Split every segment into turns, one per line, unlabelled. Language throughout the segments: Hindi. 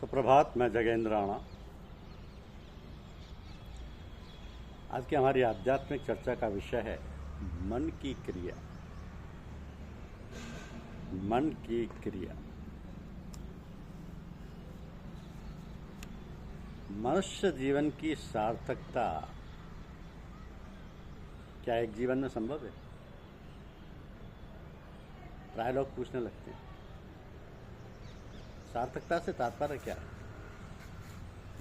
सुप्रभात। मैं जगेंद्र राणा। आज की हमारी आध्यात्मिक चर्चा का विषय है मन की क्रिया। मन की क्रिया। मनुष्य जीवन की सार्थकता क्या एक जीवन में संभव है? प्राय लोग पूछने लगते हैं, सार्थकता से तात्पर्य क्या है?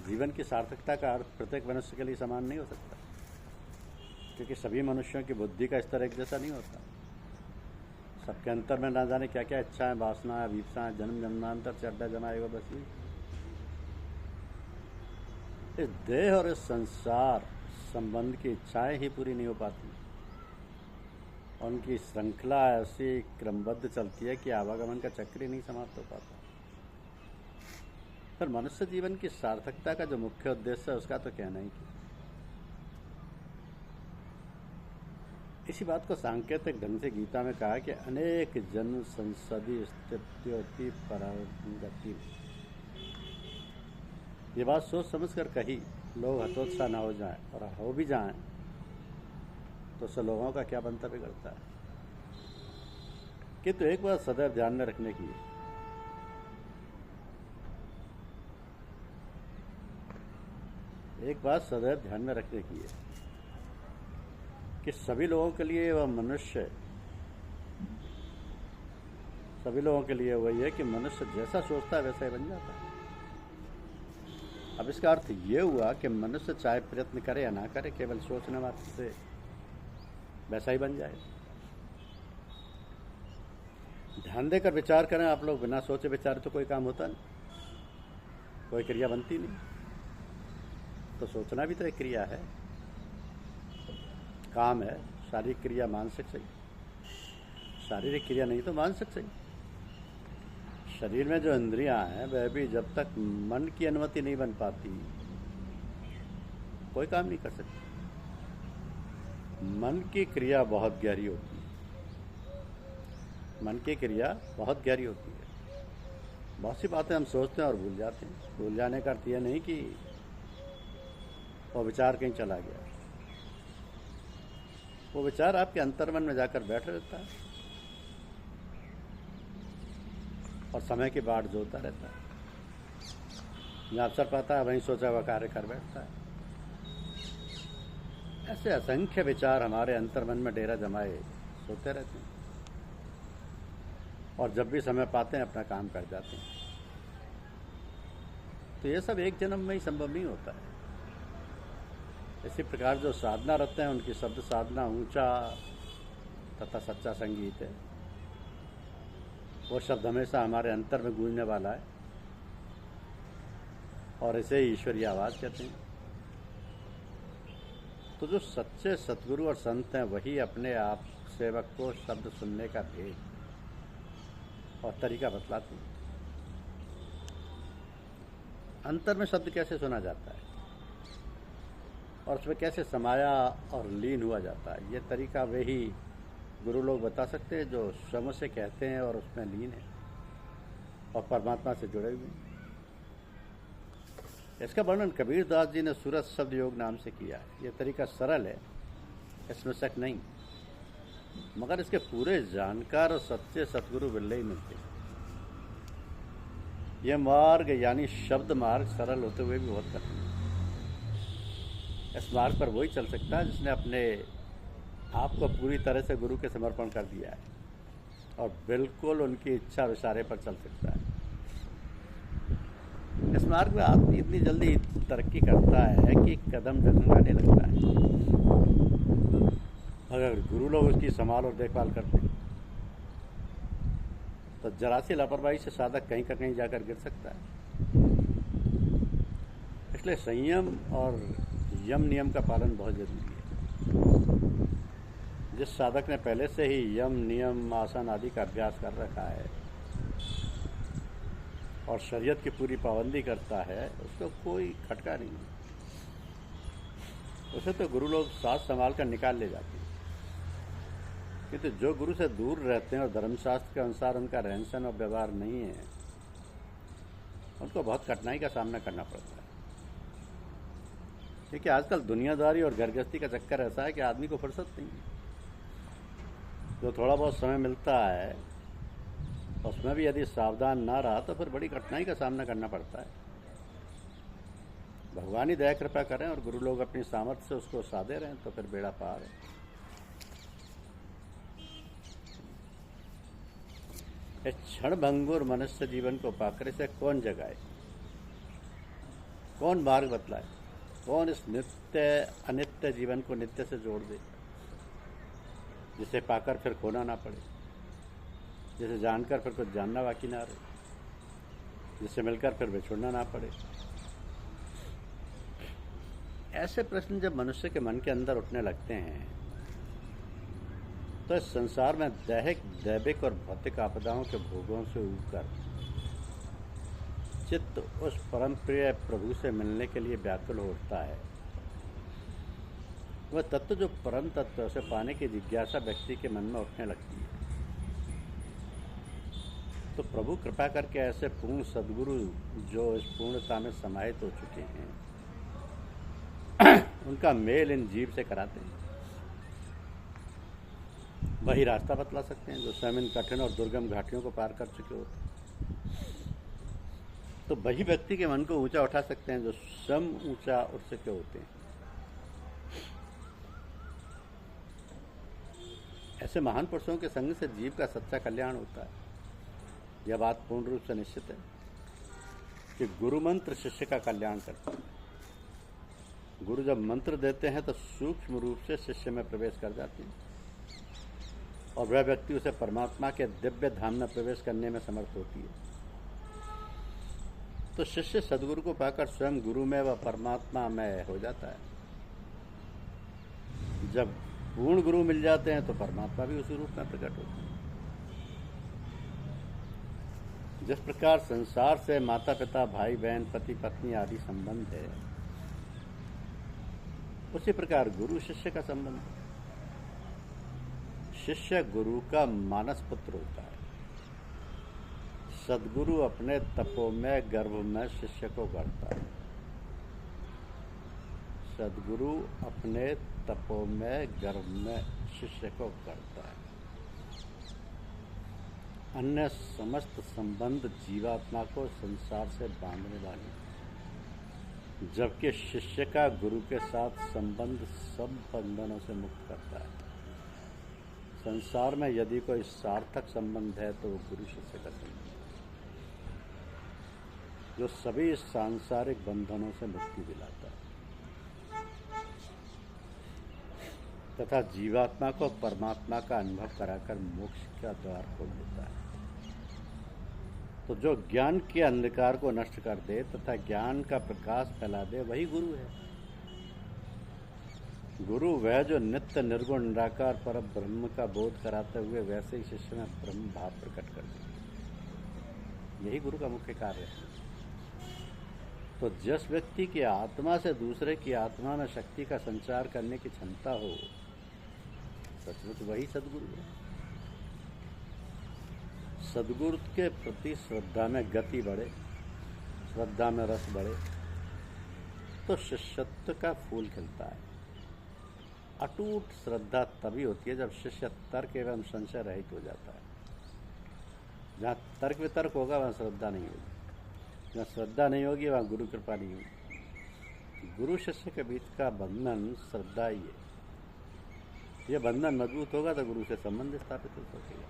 जीवन की सार्थकता का अर्थ प्रत्येक मनुष्य के लिए समान नहीं हो सकता, क्योंकि सभी मनुष्यों की बुद्धि का स्तर एक जैसा नहीं होता। सबके अंतर में ना जाने क्या क्या इच्छाएं, वासनाएं, अभीप्साएं जन्म जन्मांतर से अड्डा जमाए हुए बसी। इस देह और इस संसार संबंध की इच्छाएं ही पूरी नहीं हो पाती। उनकी श्रृंखला ऐसी क्रमबद्ध चलती है कि आवागमन का चक्र ही नहीं समाप्त हो पाता। पर मनुष्य जीवन की सार्थकता का जो मुख्य उद्देश्य है उसका तो कहना ही क्या। इसी बात को सांकेतिक ढंग से गीता में कहा कि अनेक जन्म संसदि स्थित्योति परगति। ये बात सोच समझ कर कही, लोग हतोत्साह न हो जाएं, और हो भी जाएं तो उससे लोगों का क्या बनता बिगड़ता है। किंतु एक बात सदैव ध्यान में रखने की है, एक बात सदैव ध्यान में रखने की है कि सभी लोगों के लिए वह मनुष्य, सभी लोगों के लिए वही है कि मनुष्य जैसा सोचता है वैसा ही बन जाता है। अब इसका अर्थ ये हुआ कि मनुष्य चाहे प्रयत्न करे या ना करे, केवल सोचने मात्र से वैसा ही बन जाए। ध्यान देकर विचार करें आप लोग, बिना सोचे विचारे तो कोई काम होता नहीं, कोई क्रिया बनती नहीं। तो सोचना भी तो एक क्रिया है, काम है। शारीरिक क्रिया, मानसिक सही, शारीरिक क्रिया नहीं तो मानसिक सही। शरीर में जो इंद्रियां हैं वह भी जब तक मन की अनुमति नहीं बन पाती कोई काम नहीं कर सकती। मन की क्रिया बहुत गहरी होती है। मन की क्रिया बहुत गहरी होती है। बहुत सी बातें हम सोचते हैं और भूल जाते हैं। भूल जाने का अर्थ यह नहीं कि वो विचार कहीं चला गया। वो विचार आपके अंतर्मन में जाकर बैठ रहता है और समय की बाट जोता रहता है। जहाँ अवसर पाता है वहीं सोचा हुआ कार्य कर बैठता है। ऐसे असंख्य विचार हमारे अंतर्मन में डेरा जमाए सोते रहते हैं और जब भी समय पाते हैं अपना काम कर जाते हैं। तो ये सब एक जन्म में ही संभव नहीं होता है। इसी प्रकार जो साधना रखते हैं उनकी शब्द साधना ऊंचा तथा सच्चा संगीत है। वो शब्द हमेशा हमारे अंतर में गूंजने वाला है और इसे ही ईश्वरीय आवाज़ कहते हैं। तो जो सच्चे सतगुरु और संत हैं वही अपने आप सेवक को शब्द सुनने का भेद और तरीका बतलाते हैं। अंतर में शब्द कैसे सुना जाता है और उसमें कैसे समाया और लीन हुआ जाता है, ये तरीका वे ही गुरु लोग बता सकते हैं जो स्वयं से कहते हैं और उसमें लीन है और परमात्मा से जुड़े हुए हैं। इसका वर्णन कबीर दास जी ने सूरत शब्द योग नाम से किया है। यह तरीका सरल है, इसमें शक नहीं, मगर इसके पूरे जानकार और सच्चे सतगुरु बिल्ले ही मिलते हैं। यह मार्ग यानी शब्द मार्ग सरल होते हुए भी बहुत कठिन है। इस मार्ग पर वही चल सकता है जिसने अपने आप को पूरी तरह से गुरु के समर्पण कर दिया है और बिल्कुल उनकी इच्छा और इशारे पर चल सकता है। इस मार्ग में आदमी इतनी जल्दी तरक्की करता है कि कदम डगमगाने लगता है। अगर गुरु लोग उसकी संभाल और देखभाल करते हैं तो जरा सी लापरवाही से साधक कहीं का कहीं जाकर गिर सकता है। इसलिए संयम और यम नियम का पालन बहुत जरूरी है। जिस साधक ने पहले से ही यम नियम आसन आदि का अभ्यास कर रखा है और शरीयत की पूरी पाबंदी करता है, उसको कोई खटका नहीं है। उसे तो गुरु लोग साथ संभाल कर निकाल ले जाते हैं। किंतु जो गुरु से दूर रहते हैं और धर्मशास्त्र के अनुसार उनका रहन सहन और व्यवहार नहीं है, उनको बहुत कठिनाई का सामना करना पड़ता है, क्योंकि आजकल दुनियादारी और घरगृहस्थी का चक्कर ऐसा है कि आदमी को फुर्सत नहीं है। जो थोड़ा बहुत समय मिलता है उसमें भी यदि सावधान ना रहा तो फिर बड़ी कठिनाई का सामना करना पड़ता है। भगवान ही दया कृपा करें और गुरु लोग अपनी सामर्थ्य से उसको साधे रहें तो फिर बेड़ा पार है। इस क्षणभंगुर मनुष्य जीवन को पाकर इसे कौन जगाए, कौन मार्ग बतलाए, कौन इस नित्य अनित्य जीवन को नित्य से जोड़ दे, जिसे पाकर फिर खोना ना पड़े, जिसे जानकर फिर कुछ जानना बाकी ना रहे, जिसे मिलकर फिर बिछुड़ना ना पड़े। ऐसे प्रश्न जब मनुष्य के मन के अंदर उठने लगते हैं तो इस संसार में दैहिक दैविक और भौतिक आपदाओं के भोगों से ऊपर चित्त उस परम प्रिय प्रभु से मिलने के लिए व्याकुल होता है। वह तत्व जो परम तत्व है उसे पाने की जिज्ञासा व्यक्ति के मन में उठने लगती है। तो प्रभु कृपा करके ऐसे पूर्ण सद्गुरु जो इस पूर्णता में समाहित हो चुके हैं उनका मेल इन जीव से कराते हैं। वही रास्ता बतला सकते हैं जो स्वयं इन कठिन और दुर्गम घाटियों को पार कर चुके होते हैं। तो वही व्यक्ति के मन को ऊंचा उठा सकते हैं जो स्वयं ऊंचा उठ चुके होते हैं। ऐसे महान पुरुषों के संग से जीव का सच्चा कल्याण होता है। यह बात पूर्ण रूप से निश्चित है कि गुरु मंत्र शिष्य का कल्याण करता है। गुरु जब मंत्र देते हैं तो सूक्ष्म रूप से शिष्य में प्रवेश कर जाते हैं और वह व्यक्ति उसे परमात्मा के दिव्य धाम में प्रवेश करने में समर्थ होती है। तो शिष्य सदगुरु को पाकर स्वयं गुरु में व परमात्मा में हो जाता है। जब पूर्ण गुरु मिल जाते हैं तो परमात्मा भी उसी रूप में प्रकट होता है। जिस प्रकार संसार से माता पिता भाई बहन पति पत्नी आदि संबंध है, उसी प्रकार गुरु शिष्य का संबंध है। शिष्य गुरु का मानस पुत्र होता है। सद्गुरु अपने तपोमय गर्भ में शिष्य को गढ़ता है। सद्गुरु अपने तपोमय गर्भ में शिष्य को गढ़ता है। अन्य समस्त संबंध जीवात्मा को संसार से बांधने वाले, जबकि शिष्य का गुरु के साथ संबंध सब बंधनों से मुक्त करता है। संसार में यदि कोई सार्थक संबंध है तो वो गुरु शिष्य का संबंध है, जो सभी सांसारिक बंधनों से मुक्ति दिलाता है तथा जीवात्मा को परमात्मा का अनुभव कराकर मोक्ष का द्वार खोल देता है। तो जो ज्ञान के अंधकार को नष्ट कर दे तथा ज्ञान का प्रकाश फैला दे वही गुरु है। गुरु वह जो नित्य निर्गुण निराकार पर ब्रह्म का बोध कराते हुए वैसे ही शिष्य में ब्रह्म भाव प्रकट कर दे। यही गुरु का मुख्य कार्य है। तो जिस व्यक्ति की आत्मा से दूसरे की आत्मा में शक्ति का संचार करने की क्षमता हो, सचमुच वही सद्गुरु है। सद्गुरु के प्रति श्रद्धा में गति बढ़े, श्रद्धा में रस बढ़े तो शिष्यत्व का फूल खिलता है। अटूट श्रद्धा तभी होती है जब शिष्य तर्क एवं संशय रहित हो जाता है। जहाँ तर्क वितर्क होगा वहाँ श्रद्धा नहीं होगी, जहाँ श्रद्धा नहीं होगी वहाँ गुरु कृपा नहीं होगी। गुरु शिष्य के बीच का बंधन श्रद्धा ही है। ये बंधन मजबूत होगा तो गुरु से संबंध स्थापित हो सकेगा।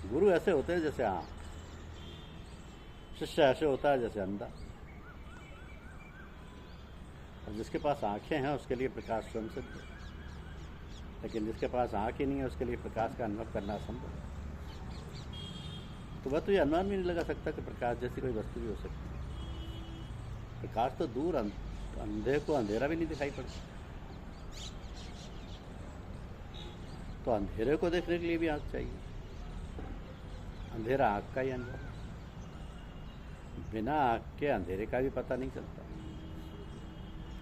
गुरु ऐसे होते हैं जैसे आँख, शिष्य ऐसे होता है जैसे अंधा। और जिसके पास आंखें हैं उसके लिए प्रकाश स्वयं सिद्ध है, लेकिन जिसके पास आँख ही नहीं है उसके लिए प्रकाश का अनुभव करना असंभव है। तो वह तो ये अनुमान भी नहीं लगा सकता कि प्रकाश जैसी कोई वस्तु भी हो सकती है। प्रकाश तो दूर, अंधे को अंधेरा भी नहीं दिखाई पड़ता। तो अंधेरे को देखने के लिए भी आँख चाहिए। अंधेरा आँख का ही अनुभव, बिना आँख के अंधेरे का भी पता नहीं चलता।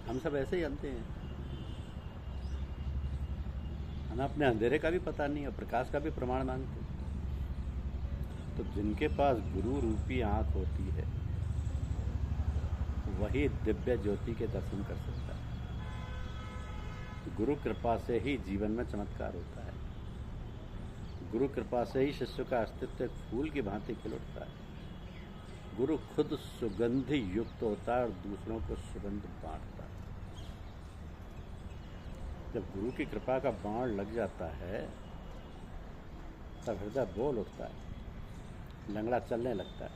हम सब ऐसे ही अंधे हैं, हमें अपने अंधेरे का भी पता नहीं और प्रकाश का भी प्रमाण मांगते। तो जिनके पास गुरु रूपी आँख होती है वही दिव्य ज्योति के दर्शन कर सकता है। गुरु कृपा से ही जीवन में चमत्कार होता है। गुरु कृपा से ही शिष्य का अस्तित्व एक फूल की भांति खिल उठता है। गुरु खुद सुगंधि युक्त होता है और दूसरों को सुगंध बांटता है। जब गुरु की कृपा का बाण लग जाता है तब हृदय बोल उठता है, लंगड़ा चलने लगता है।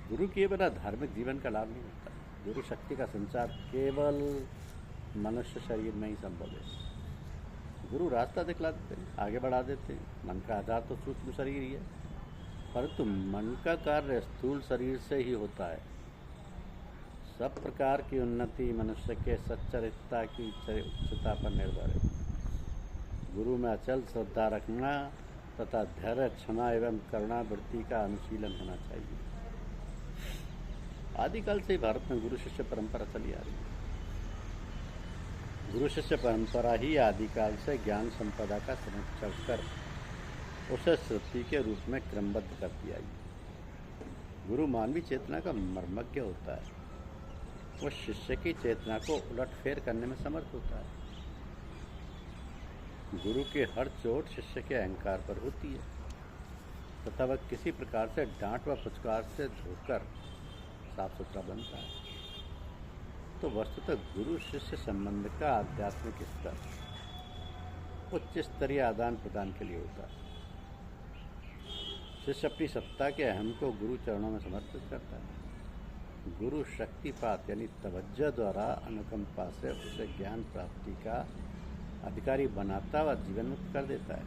गुरु के बिना धार्मिक जीवन का लाभ नहीं होता। गुरु शक्ति का संचार केवल मनुष्य शरीर में ही संभव है। गुरु रास्ता दिखला देते हैं, आगे बढ़ा देते हैं। मन का आधार तो सूक्ष्म शरीर ही है, परंतु मन का कार्य स्थूल शरीर से ही होता है। सब प्रकार की उन्नति मनुष्य के सच्चरित्रता की उच्चता पर निर्भर है। गुरु में अचल श्रद्धा रखना तथा धैर्य, क्षमा एवं करुणा वृत्ति का अनुशीलन होना चाहिए। आदिकाल से ही भारत में गुरु शिष्य परंपरा चली आ रही है। गुरु शिष्य परंपरा ही आदिकाल से ज्ञान संपदा का संरक्षण कर उसे श्रुति के रूप में क्रमबद्ध कर दिया गया। गुरु मानवीय चेतना का मर्मज्ञ होता है। वह शिष्य की चेतना को उलटफेर करने में समर्थ होता है। गुरु की हर चोट शिष्य के अहंकार पर होती है तथा वह किसी प्रकार से डांट व फुचकार से धोकर साफ सुथरा बनता है। तो वस्तुतः गुरु शिष्य संबंध का आध्यात्मिक स्तर उच्च स्तरीय आदान प्रदान के लिए होता है। शिष्य अपनी सत्ता के अहम को गुरु चरणों में समर्पित करता है। गुरु शक्तिपात यानी तवज्जो द्वारा अनुकंपा से उसे ज्ञान प्राप्ति का अधिकारी बनाता व जीवन मुक्त कर देता है।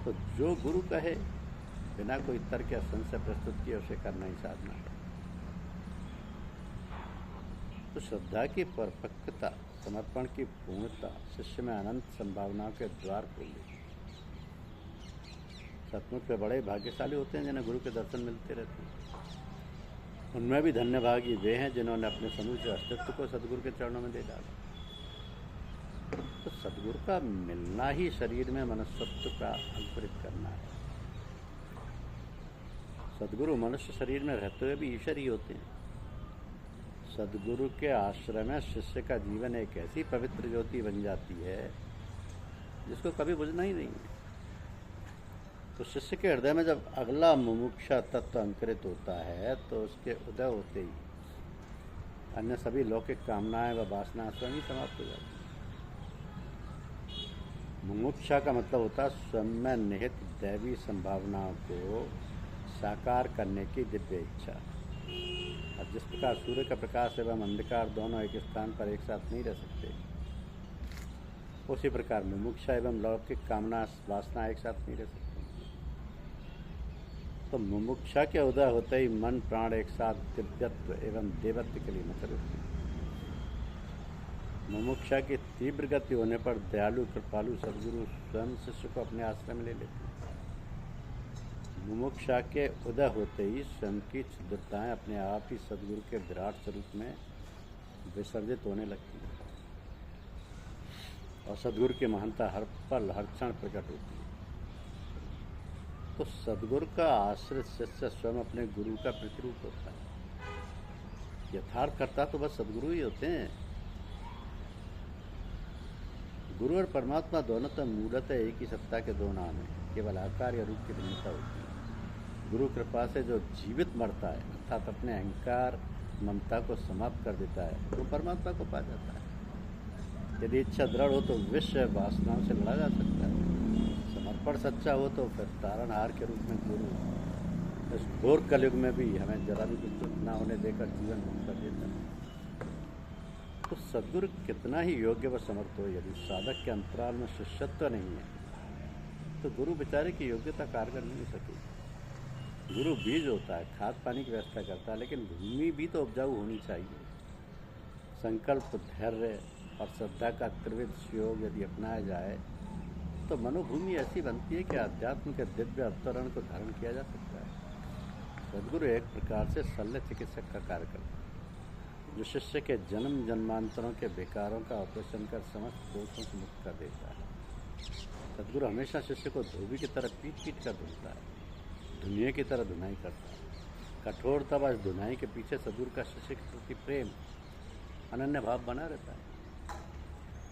तो जो गुरु कहे बिना कोई तर्क या संशय प्रस्तुत किए उसे करना ही साधना है। तो श्रद्धा की परिपक्वता, समर्पण की पूर्णता शिष्य में अनंत संभावनाओं के द्वार खोल देती है। सचमुच वे बड़े भाग्यशाली होते हैं जिन्हें गुरु के दर्शन मिलते रहते हैं। उनमें भी धन्यभागी वे हैं जिन्होंने अपने समूचे अस्तित्व को सदगुरु के चरणों में दे डाला। तो सदगुरु का मिलना ही शरीर में मनुष्यत्व का अंकुरित करना है। सदगुरु मनुष्य शरीर में रहते हुए भी ईश्वर ही होते हैं। सदगुरु के आश्रय में शिष्य का जीवन एक ऐसी पवित्र ज्योति बन जाती है जिसको कभी बुझना ही नहीं है। तो शिष्य के हृदय में जब अगला मुमुक्षा तत्व अंकुरित होता है तो उसके उदय होते ही अन्य सभी लौकिक कामनाएं व वासनाएं स्वयं ही समाप्त हो जाती हैं। मुमुक्षा का मतलब होता है स्वयं में निहित दैवी संभावनाओं को साकार करने की दिव्य इच्छा। अब जिस प्रकार सूर्य का प्रकाश एवं अंधकार दोनों एक स्थान पर एक साथ नहीं रह सकते, उसी प्रकार मुमुक्षा एवं लौकिक कामना वासना एक साथ नहीं रह सकती। तो मुमुक्षा के उदय होते ही मन प्राण एक साथ दिव्यत्व एवं देवत्व के लिए मचल उठते हैं। मुमुक्षा की तीव्र गति होने पर दयालु कृपालु सदगुरु स्वयं शिष्य को अपने आश्रय में ले लेते हैं। मुमुक्षा के उदय होते ही स्वयं की क्षुद्रताएं अपने आप ही सदगुरु के विराट स्वरूप में विसर्जित होने लगती हैं और सदगुरु की महानता हर पल हर क्षण प्रकट होती है। तो सदगुरु का आश्रित शिष्य स्वयं अपने गुरु का प्रतिरूप होता है। यथार्थ करता तो बस सदगुरु ही होते हैं। गुरु और परमात्मा दोनों तो मूलतः एक ही सत्ता के दो नाम हैं, केवल आकार या रूप की भिन्नता होती है। गुरु कृपा से जो जीवित मरता है अर्थात अपने अहंकार ममता को समाप्त कर देता है वो परमात्मा को पा जाता है। यदि इच्छा दृढ़ हो तो विश्व वासनाओं से लड़ा जा सकता है। समर्पण सच्चा हो तो फिर तारणहार के रूप में गुरु इस घोर कलयुग में भी हमें जरा भी विस्तृत न होने देकर जीवन मुक्त कर देता है। तो सदगुरु कितना ही योग्य व समर्थ हो, यदि साधक के अंतराल में शिष्यत्व नहीं है तो गुरु बेचारे की योग्यता कारगर नहीं सकेगी। गुरु बीज होता है, खाद पानी की व्यवस्था करता है, लेकिन भूमि भी तो उपजाऊ होनी चाहिए। संकल्प, धैर्य और श्रद्धा का त्रिविध योग यदि अपनाया जाए तो मनोभूमि ऐसी बनती है कि अध्यात्म के दिव्य अवतरण को धारण किया जा सकता है। सदगुरु एक प्रकार से शल्य चिकित्सक का कार्य करता है, जो शिष्य के जन्म जन्मांतरों के विकारों का ऑपरेशन कर समस्त दोषों से मुक्त कर देता है। सदगुरु हमेशा शिष्य को धोबी की तरह पीट पीट कर धुलता है, धुनिया की तरह धुनाई करता है, कठोरता व धुनाई के पीछे सदगुरु का शिष्य के प्रति प्रेम अनन्य भाव बना रहता है।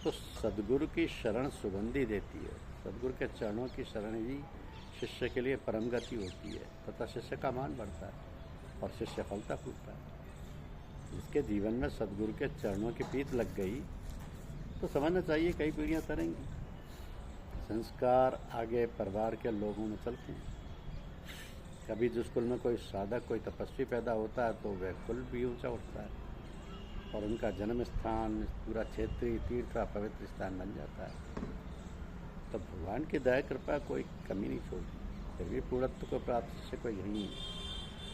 तो सदगुरु की शरण सुगंधी देती है। सदगुरु के चरणों की शरण ही शिष्य के लिए परम गति होती है तथा शिष्य का मान बढ़ता है और शिष्य फलता फूलता है। जिसके जीवन में सदगुरु के चरणों की पीत लग गई तो समझना चाहिए कई पीढ़ियां तरेंगी। संस्कार आगे परिवार के लोगों में चलते हैं। कभी जिस कुल में कोई साधक कोई तपस्वी पैदा होता है तो वह कुल भी ऊंचा उठता है और उनका जन्म स्थान पूरा क्षेत्रीय तीर्थ का पवित्र स्थान बन जाता है। तो भगवान की दया कृपा कोई कमी नहीं छोड़ती। फिर भी पूर्णत्व को प्राप्त से कोई यहीं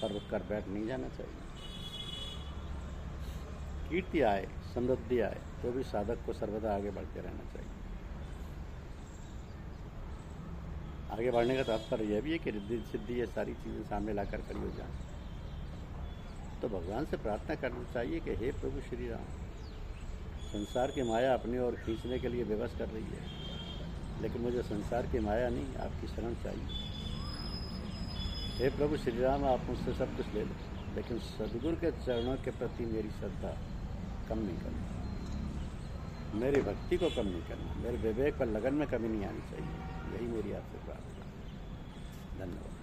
पर रुक कर बैठ नहीं जाना चाहिए। कीर्ति आए समृद्धि आए तो भी साधक को सर्वदा आगे बढ़ते रहना चाहिए। आगे बढ़ने का तात्पर्य यह भी है कि रिद्धि सिद्धि ये सारी चीज़ें सामने लाकर खड़ी हो जाएं। तो भगवान से प्रार्थना करनी चाहिए कि हे प्रभु श्री राम, संसार की माया अपनी ओर खींचने के लिए विवश कर रही है, लेकिन मुझे संसार की माया नहीं, आपकी शरण चाहिए। हे प्रभु श्री राम, आप मुझसे सब कुछ ले लो, लेकिन सदगुरु के चरणों के प्रति मेरी श्रद्धा कम नहीं करना, मेरी भक्ति को कम नहीं करना, मेरे विवेक पर लगन में कमी नहीं आनी चाहिए। यही मेरी आपसे प्रार्थना है। धन्यवाद।